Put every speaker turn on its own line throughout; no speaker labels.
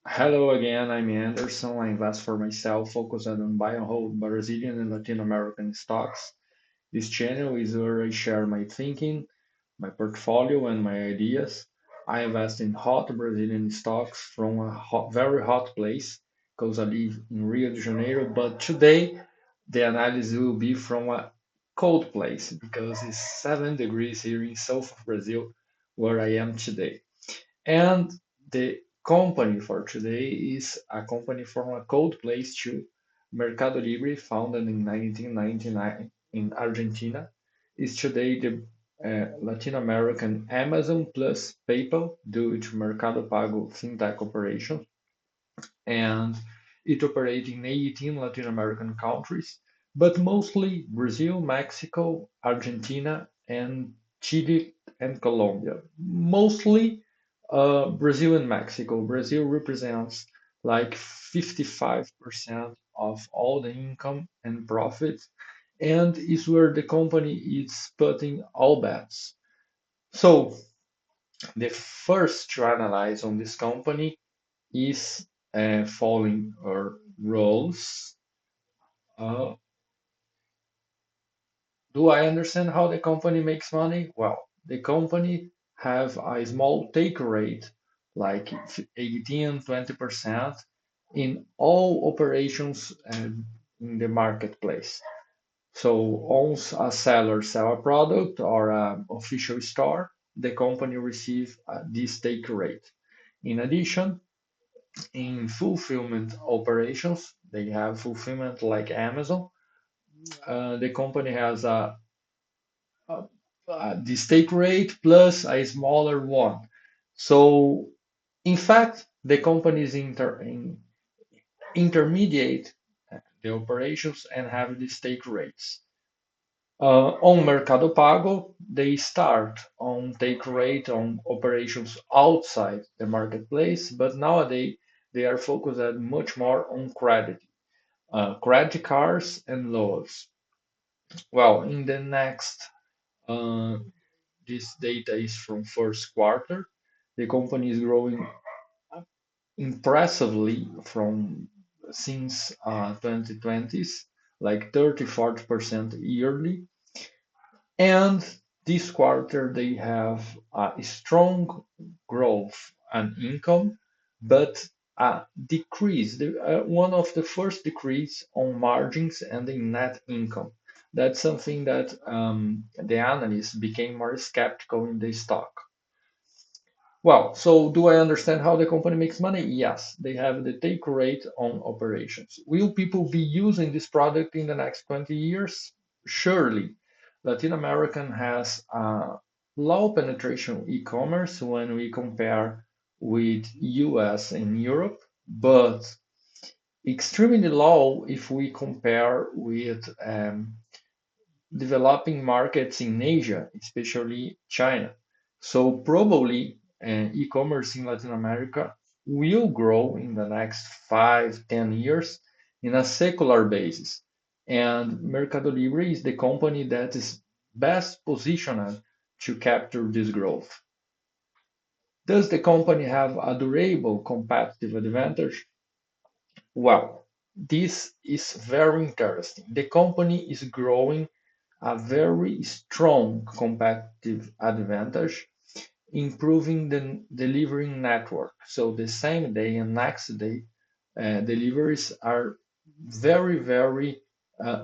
Hello again, I'm Anderson. I invest for myself, focused on buy and hold Brazilian and Latin American stocks. This channel is where I share my thinking, my portfolio, and my ideas. I invest in hot Brazilian stocks from a very hot place because I live in Rio de Janeiro. But today, the analysis will be from a cold place because it's 7 degrees here in south of Brazil, where I am today. And the company for today is a company from a cold place too, Mercado Libre, founded in 1999 in Argentina, is today the Latin American Amazon plus PayPal due to Mercado Pago fintech operations, and it operates in 18 Latin American countries, but mostly Brazil, Mexico, Argentina, and Chile and Colombia. Mostly Brazil and Mexico. Brazil represents like 55% of all the income and profits, and is where the company is putting all bets. So the first to analyze on this company is following our roles. Uh, do I understand how the company makes money? Well, the company have a small take rate, like 18, 20% in all operations in the marketplace. So once a seller sell a product or an official store, the company receive this take rate. In addition, in fulfillment operations, they have fulfillment like Amazon. The company has a, the stake rate plus a smaller one. So, in fact, the company is intermediate the operations and have the stake rates. On Mercado Pago, they start on take rate on operations outside the marketplace, but nowadays they are focused at much more on credit cards and loans. Well, in the next, uh, this data is from first quarter. The company is growing impressively from since 2020s, like 30-40% yearly. And this quarter, they have a strong growth and income, but a decrease, one of the first decrease on margins and in net income. That's something that the analysts became more skeptical in the stock. Well, so do I understand how the company makes money? Yes, they have the take rate on operations. Will people be using this product in the next 20 years? Surely. Latin American has low penetration e-commerce when we compare with US and Europe, but extremely low if we compare with developing markets in Asia, especially China. So probably e-commerce in Latin America will grow in the next 5, 10 years in a secular basis. And Mercado Libre is the company that is best positioned to capture this growth. Does the company have a durable competitive advantage? Well, this is very interesting. The company is growing a very strong competitive advantage, improving the delivering network. So the same day and next day deliveries are very, very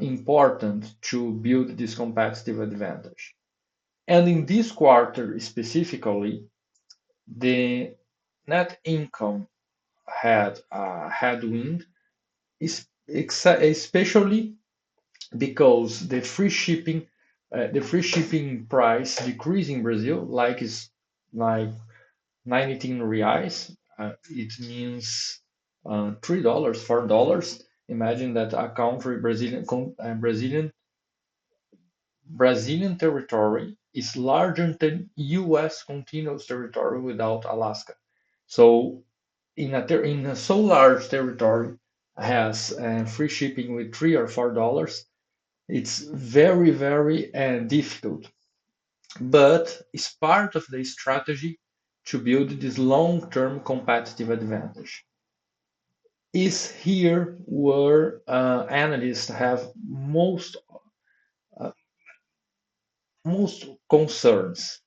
important to build this competitive advantage. And in this quarter specifically, the net income had a headwind, especially because the free shipping price decreased in Brazil, like is like 19 reais. It means $3, $4. Imagine that a country Brazilian territory is larger than U.S. continuous territory without Alaska. So in a so large territory has free shipping with $3 or $4. It's very, very difficult, but it's part of the strategy to build this long-term competitive advantage. Is here where analysts have uh, most concerns.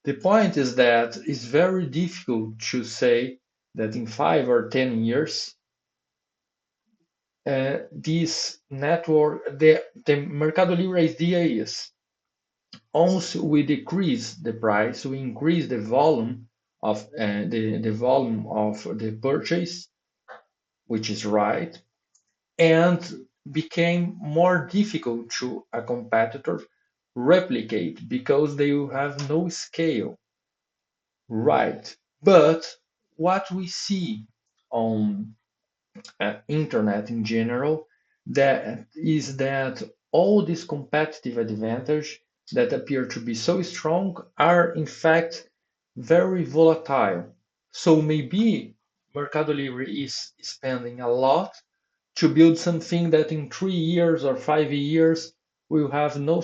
The point is that it's very difficult to say that in 5 or 10 years, this network, the Mercado Libre idea is once we decrease the price, we increase the volume of the volume of the purchase, which is right, and became more difficult to a competitor replicate because they will have no scale. Right. But what we see on internet in general that is that all these competitive advantage that appear to be so strong are in fact very volatile. So maybe Mercado Libre is spending a lot to build something that in 3 years or 5 years will have no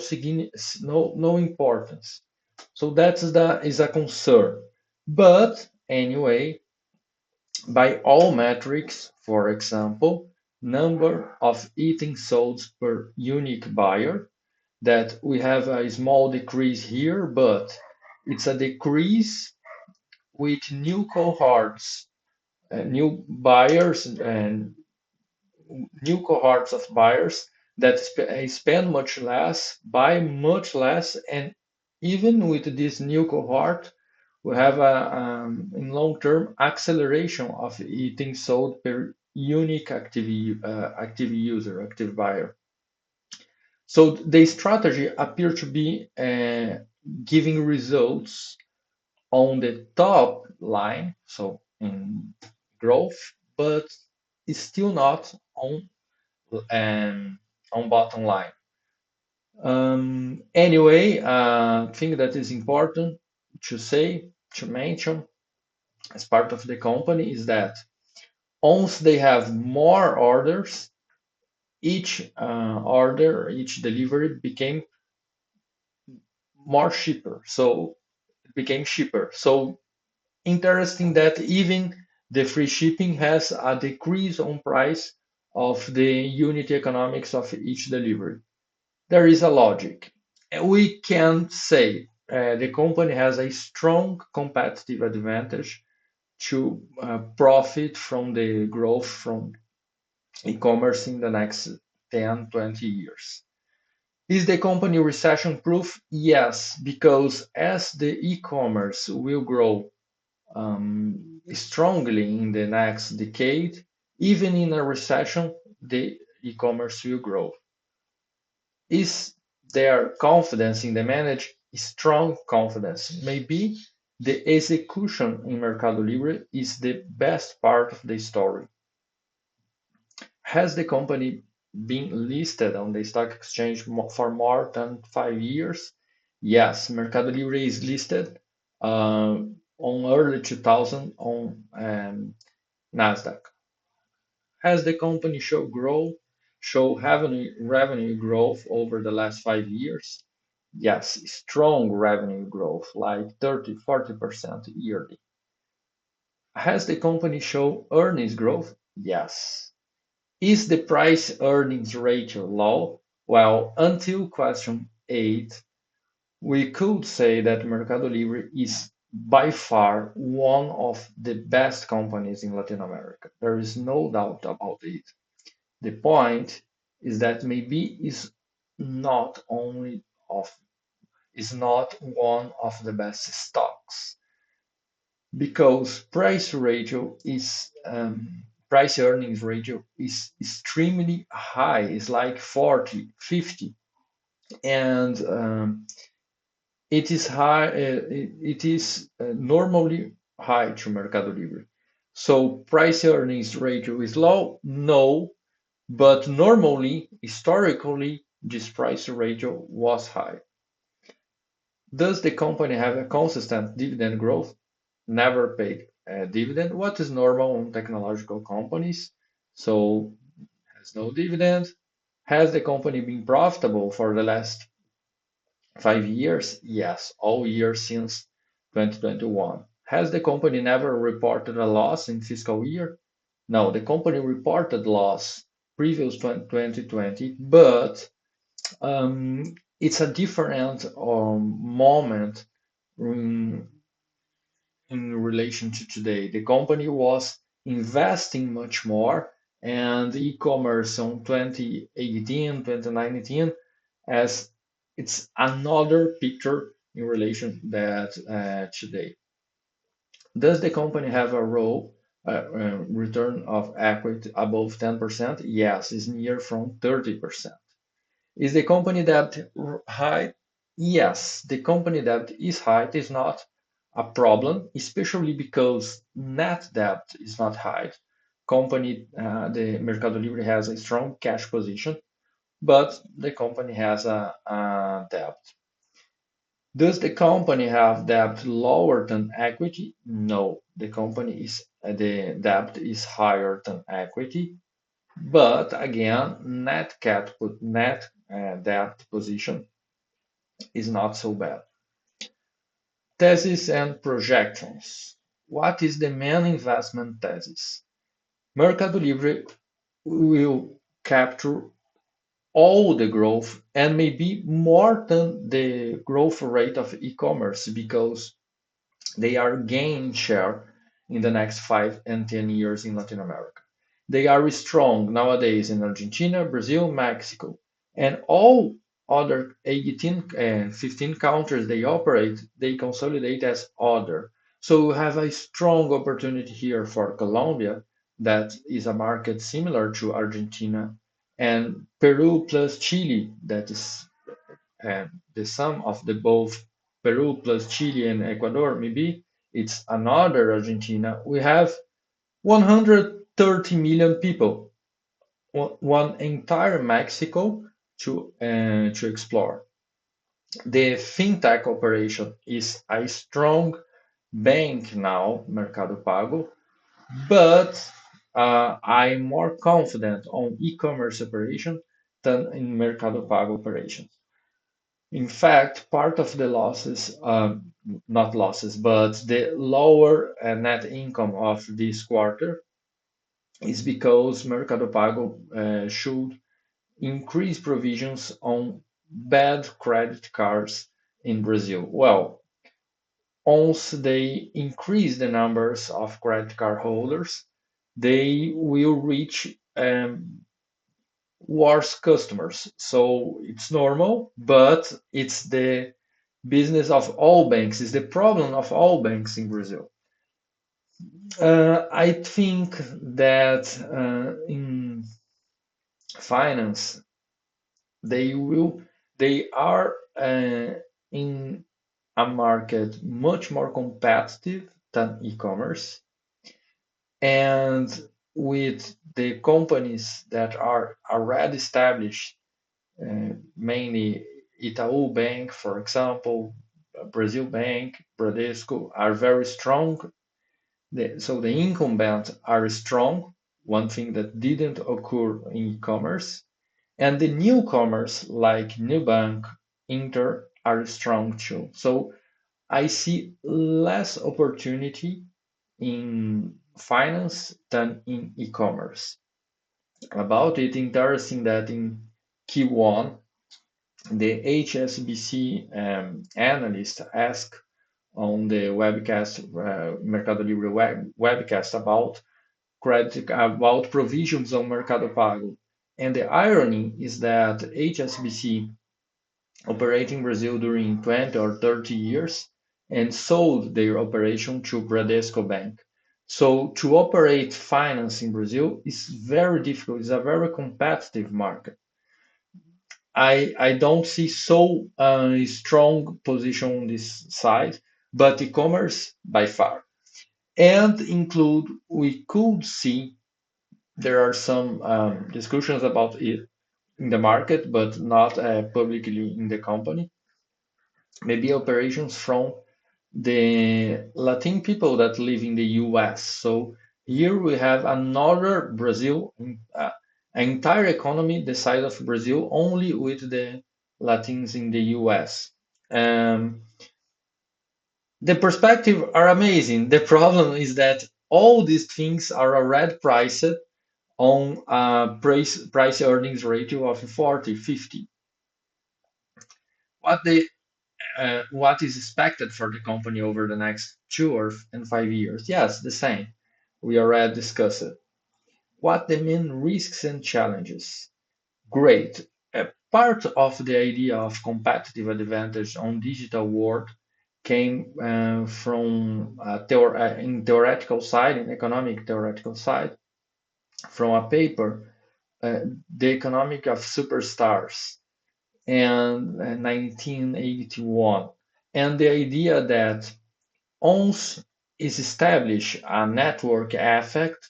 importance. So that is a concern. But anyway, by all metrics, for example, number of items sold per unique buyer, that we have a small decrease here, but it's a decrease with new cohorts, new buyers and new cohorts of buyers that spend much less, buy much less, and even with this new cohort, we have in long term acceleration of eating sold per unique active user, active buyer. So the strategy appear to be giving results on the top line, so in growth, but it's still not um, on bottom line. Anyway, thing that is important to say, to mention as part of the company is that once they have more orders, each order, each delivery became more cheaper. So it became cheaper. So interesting that even the free shipping has a decrease on price of the unit economics of each delivery. There is a logic. We can say the company has a strong competitive advantage to profit from the growth from e-commerce in the next 10, 20 years. Is the company recession proof? Yes, because as the e-commerce will grow strongly in the next decade, even in a recession, the e-commerce will grow. Is their confidence in the manage strong confidence? Maybe the execution in Mercado Libre is the best part of the story. Has the company been listed on the stock exchange for more than 5 years? Yes, Mercado Libre is listed on early 2000 on Nasdaq. Has the company show revenue growth over the last 5 years? Yes, strong revenue growth, like 30, 40% yearly. Has the company show earnings growth? Yes. Is the price earnings ratio low? Well, until question 8, we could say that Mercado Libre is by far one of the best companies in Latin America. There is no doubt about it. The point is that maybe not only of is not one of the best stocks because price earnings ratio is extremely high. It's like 40, 50, and it is high. It is normally high to Mercado Libre. So price earnings ratio is low. No, but normally, historically, this price ratio was high. Does the company have a consistent dividend growth? Never paid a dividend. What is normal on technological companies? So has no dividend. Has the company been profitable for the last 5 years? Yes, all years since 2021. Has the company never reported a loss in fiscal year? Now, the company reported loss previous 2020, but it's a different moment in, in relation to today. The company was investing much more, and e-commerce on 2018, 2019, as it's another picture in relation that today. Does the company have a role return of equity above 10%? Yes, it's near from 30%. Is the company debt high? Yes, the company debt is high. It is not a problem, especially because net debt is not high. The Mercado Libre has a strong cash position, but the company has a debt. Does the company have debt lower than equity? No, the debt is higher than equity. But again, net debt position is not so bad. Thesis and projections. What is the main investment thesis? Mercado Libre will capture all the growth and maybe more than the growth rate of e-commerce because they are gaining share in the next 5 and 10 years in Latin America. They are strong nowadays in Argentina, Brazil, Mexico, and all other 18 and 15 countries they operate, they consolidate as other. So we have a strong opportunity here for Colombia, that is a market similar to Argentina, and Peru plus Chile, that is the sum of the both Peru plus Chile and Ecuador, maybe it's another Argentina. We have 130 million people, one entire Mexico to explore. The fintech operation is a strong bank now, Mercado Pago, but I'm more confident on e-commerce operation than in Mercado Pago operations. In fact, part of the losses, not losses, but the lower net income of this quarter is because Mercado Pago should increase provisions on bad credit cards in Brazil. Well, once they increase the numbers of credit card holders, they will reach worse customers. So it's normal, but it's the business of all banks, is the problem of all banks in Brazil. I think that in finance, they will, they are in a market much more competitive than e-commerce, and with the companies that are already established, mainly Itaú Bank, for example, Brazil Bank, Bradesco, are very strong. So the incumbents are strong, one thing that didn't occur in e-commerce, and the newcomers like Nubank, Inter are strong too. So I see less opportunity in finance than in e-commerce. About it, interesting that in Q1, the HSBC analyst asked on the webcast, Mercado Libre webcast about provisions on Mercado Pago. And the irony is that HSBC operating Brazil during 20 or 30 years and sold their operation to Bradesco Bank. So to operate finance in Brazil is very difficult. It's a very competitive market. I don't see so strong position on this side, but e-commerce by far. And include, we could see there are some discussions about it in the market, but not publicly in the company. Maybe operations from the Latin people that live in the US. So here we have another Brazil, an entire economy the size of Brazil, only with the Latins in the US. Um, the perspective are amazing. The problem is that all these things are already priced on a price earnings ratio of 40, 50. What they what is expected for the company over the next 2 and 5 years? Yes, the same. We already discussed it. What the main risks and challenges? Great. Part of the idea of competitive advantage on digital world came from in theoretical side, in economic theoretical side, from a paper, uh, The Economic of Superstars, and 1981. And the idea that once is established a network effect,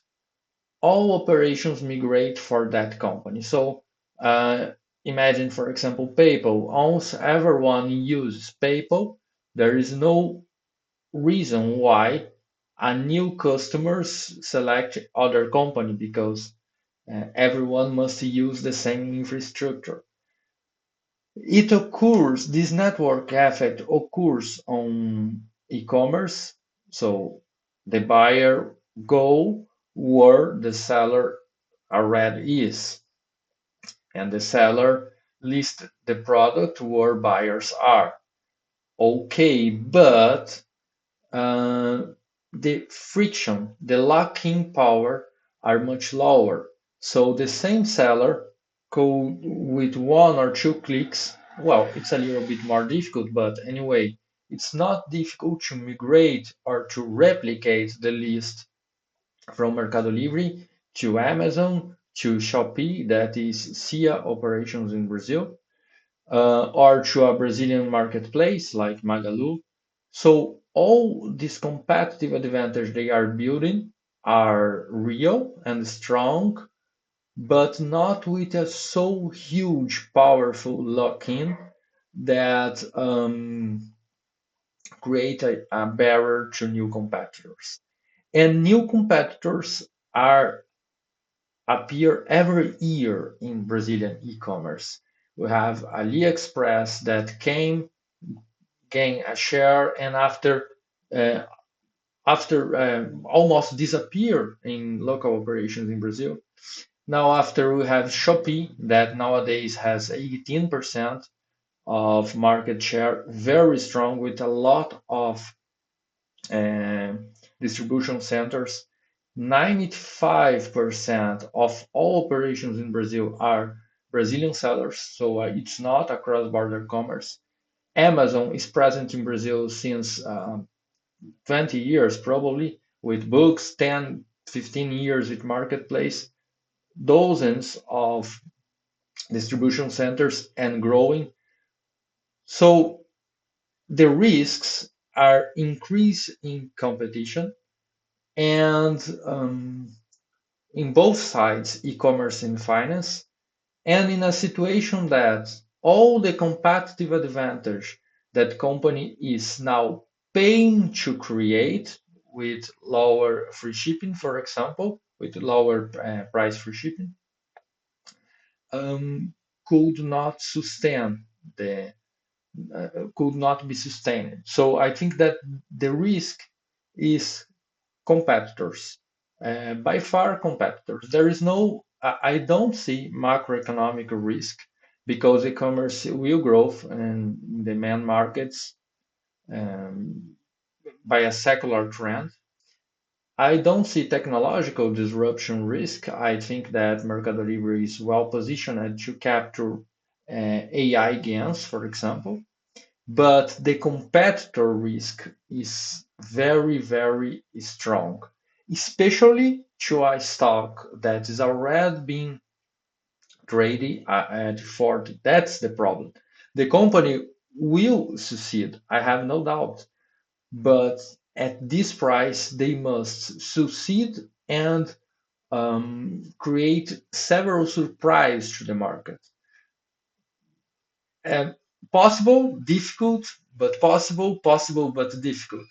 all operations migrate for that company. So uh, imagine, for example, PayPal. Once everyone uses PayPal, there is no reason why a new customers select other company because everyone must use the same infrastructure. It occurs, this network effect occurs on e-commerce. So the buyer go where the seller already is, and the seller list the product where buyers are. Okay, but uh, the friction, the locking power are much lower. So the same seller could, with one or two clicks, well, it's a little bit more difficult, but anyway, it's not difficult to migrate or to replicate the list from Mercado Libre to Amazon to Shopee, that is SIA operations in Brazil, or to a Brazilian marketplace like Magalu. So all these competitive advantage they are building are real and strong, but not with a so huge, powerful lock-in that create a barrier to new competitors. And new competitors are appear every year in Brazilian e-commerce. We have AliExpress that came, gain a share, and uh, after almost disappear in local operations in Brazil. Now, after we have Shopee that nowadays has 18% of market share, very strong with a lot of uh, distribution centers. 95% of all operations in Brazil are Brazilian sellers, so it's not a cross-border commerce. Amazon is present in Brazil since 20 years, probably, with books, 10, 15 years with marketplace, dozens of distribution centers and growing. So the risks are increase in competition and in both sides, e-commerce and finance, and in a situation that all the competitive advantage that company is now paying to create with lower free shipping, for example, with lower price free shipping, um, could not sustain the could not be sustained. So I think that the risk is competitors, by far competitors. There is no, I don't see macroeconomic risk because e-commerce will grow in the main markets um, by a secular trend. I don't see technological disruption risk. I think that Mercado Libre is well positioned to capture AI gains, for example. But the competitor risk is very, very strong, especially to a stock that is already being traded at 40. That's the problem. The company will succeed, I have no doubt, but at this price, they must succeed and create several surprises to the market. And possible, difficult, but possible, possible, but difficult.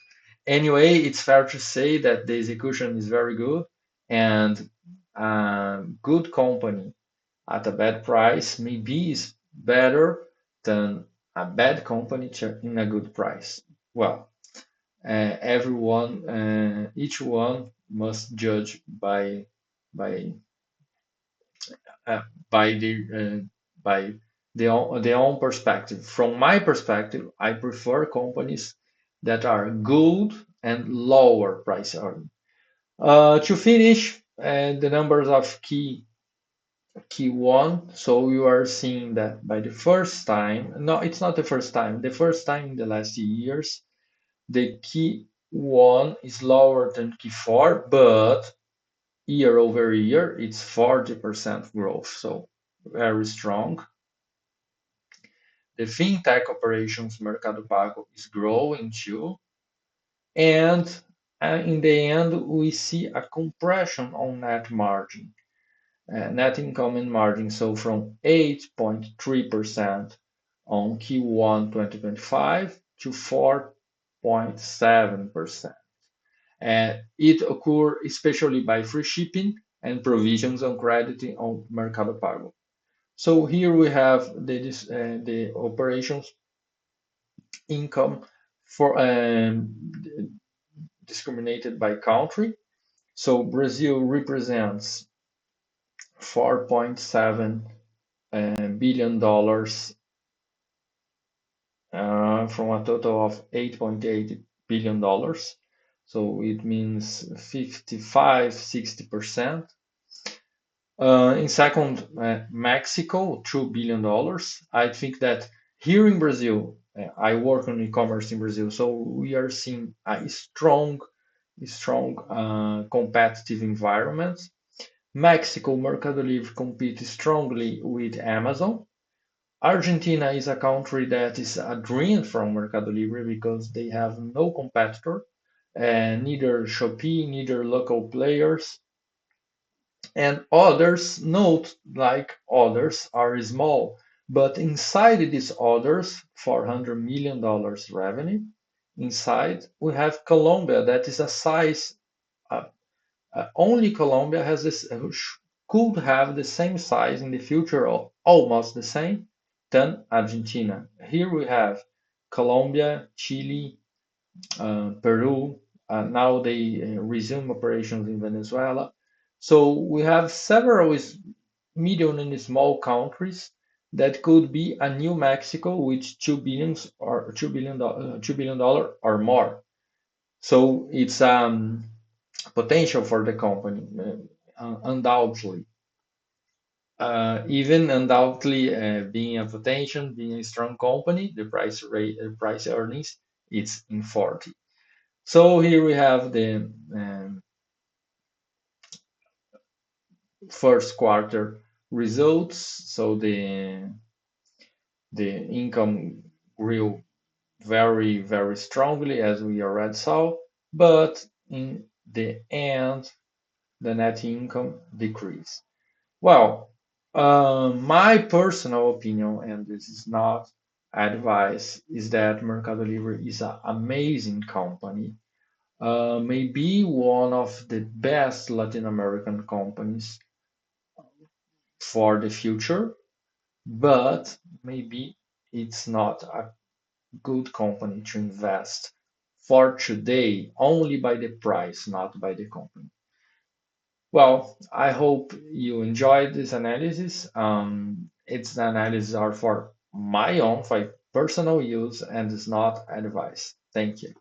Anyway, it's fair to say that the execution is very good and a good company at a bad price maybe is better than a bad company in a good price. Well, everyone, each one must judge by uh, by the by their own perspective. From my perspective, I prefer companies that are good and lower price earning. To finish, the numbers of Q1. So you are seeing that by the first time, no, it's not the first time in the last years, the Q1 is lower than Q4, but year over year, it's 40% growth. So very strong. The fintech operations Mercado Pago is growing too. And in the end, we see a compression on net margin, net income and margin. So from 8.3% on Q1 2025 to 4.7%. It occurs especially by free shipping and provisions on credit on Mercado Pago. So here we have the operations income for discriminated by country. So Brazil represents $4.7 billion from a total of $8.8 billion. So it means 55, 60%. In second, Mexico, $2 billion. I think that here in Brazil, I work on e-commerce in Brazil, so we are seeing a strong competitive environment. Mexico, Mercado Libre competes strongly with Amazon. Argentina is a country that is a dream from Mercado Libre because they have no competitor, and neither Shopee, neither local players. And others, note like others are small, but inside these others, $400 million revenue. Inside, we have Colombia, that is a size, uh, only Colombia has this, could have the same size in the future, or almost the same, than Argentina. Here we have Colombia, Chile, Peru. Now they resume operations in Venezuela. So we have several medium and small countries that could be a new Mexico with 2 billions or $2 billion or more. So it's potential for the company, undoubtedly. Even undoubtedly being a potential, being a strong company, the price rate, price earnings, it's in 40. So here we have the first quarter results. So the income grew very strongly, as we already saw, but in the end, the net income decreased. Well, my personal opinion, and this is not advice, is that Mercado Libre is an amazing company, maybe one of the best Latin American companies for the future, but maybe it's not a good company to invest for today only by the price, not by the company. Well, I hope you enjoyed this analysis. Its analysis are for my own, for personal use, and is not advice. Thank you.